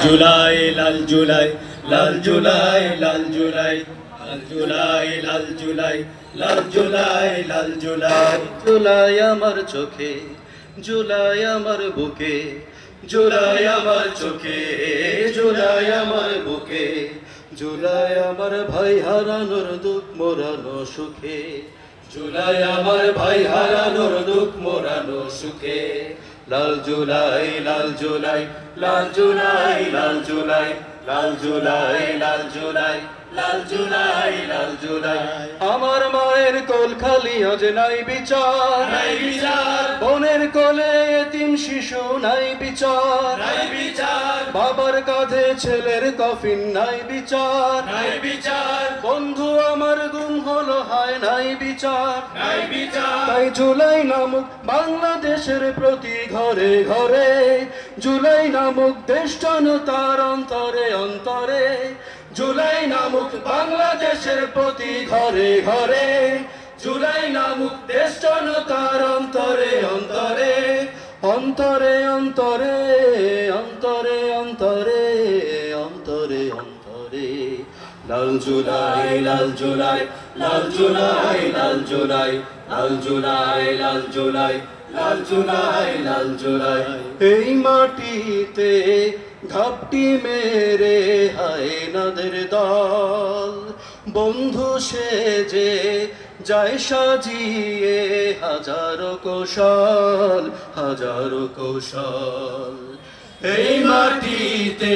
জুলাই লাল জুলাই লাল জুলাই লাল জুলাই লাল জুলাই লাল জুলাই লাল জুলাই লাল জুলাই জুলাই আমার চোখে জুলাই আমার বুকে জুলাই আমার চোখে জুলাই আমার বুকে জুলাই আমার ভাই হারানোর দুঃখ মোরানো সুখে জুলাই আমার ভাই হারানোর দুঃখ মোরানো সুখে লাল জুলাই লাল জুলাই লাল জুলাই লাল জুলাই লাল জুলাই লাল জুলাই লাল জুলাই লাল জুলাই আমার মায়ের কোল খালি আজ নাই বিচার নাই বিচার বোনের কোলে এতিম শিশু নাই বিচার নাই বিচার বাবার কাঁধে ছেলের কফিন নাই বিচার নাই বিচার বন্ধু আমার গুম হলো হায় নাই বিচার নাই বিচার তাই জুলাই নামক বাংলাদেশের প্রতি ঘরে ঘরে জুলাই নামক দেশ জনতার অন্তরে অন্তরে জুলাই নামক বাংলাদেশের প্রতি ঘরে ঘরে জুলাই নামক দেশ জনতার অন্তরে অন্তরে অন্তরে অন্তরে অন্তরে অন্তরে অন্তরে অন্তরে লাল জুলাই লাল জুলাই লাল জুলাই লাল জুলাই লাল জুলাই লাল জুলাই লাল জুলাই লাল জুলাই এই মাটিতে ঘাপটি মেরে হায়নাদের দল বন্ধু সেজে যায় সাজিয়ে হাজারো কৌশল হাজারো কৌশল এই মাটিতে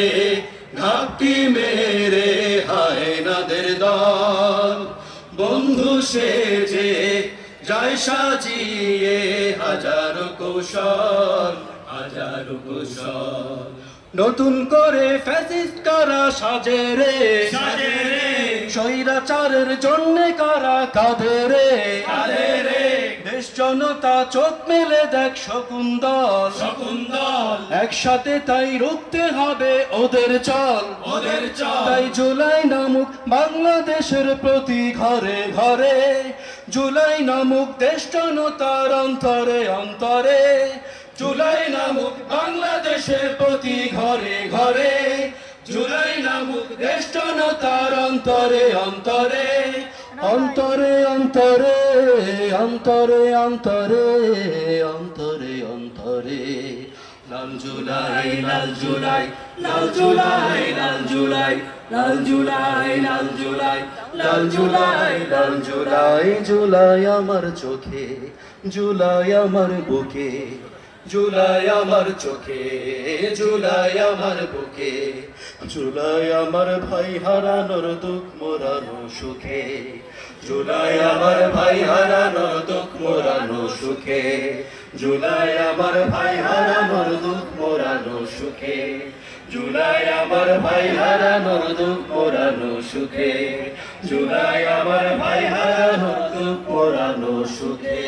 ঘাপটি মেরে হায়নাদের দল বন্ধু সেজে যায় সাজিয়ে হাজারো কৌশল হাজারো কৌশল নতুন করে ফ্যাসিস্ট কারা সাজে রে স্বৈরাচারের জন্য কারা কাঁদে রে দেশ জনতা চোখ মেলে দেখ শকুন্দল একসাথে তাই রুখতে হবে ওদের চল তাই জুলাই নামক বাংলাদেশের প্রতি ঘরে ঘরে জুলাই নামক দেশ জনতার অন্তরে অন্তরে জুলাই নামক বাংলাদেশের প্রতি ঘরে ঘরে জুলাই নামক দেশ জনতার অন্তরে অন্তরে অন্তরে অন্তরে অন্তরে অন্তরে অন্তরে অন্তরে লাল জুলাই লাল জুলাই লাল জুলাই লাল জুলাই লাল জুলাই লাল জুলাই লাল জুলাই লাল জুলাই জুলাই আমার চোখে জুলাই আমার বুকে জুলাই আমার চোখে জুলাই আমার বুকে জুলাই আমার ভাই হারানোর দুঃখ মোরানো সুখে জুলাই আমার ভাই হারানোর দুঃখ মোরানো সুখে জুলাই আমার ভাই হারানোর দুঃখ মোরানো সুখে জুলাই আমার ভাই হারানোর দুঃখ মোরানো সুখে জুলাই আমার ভাই হারানোর দুঃখ মোরানো সুখে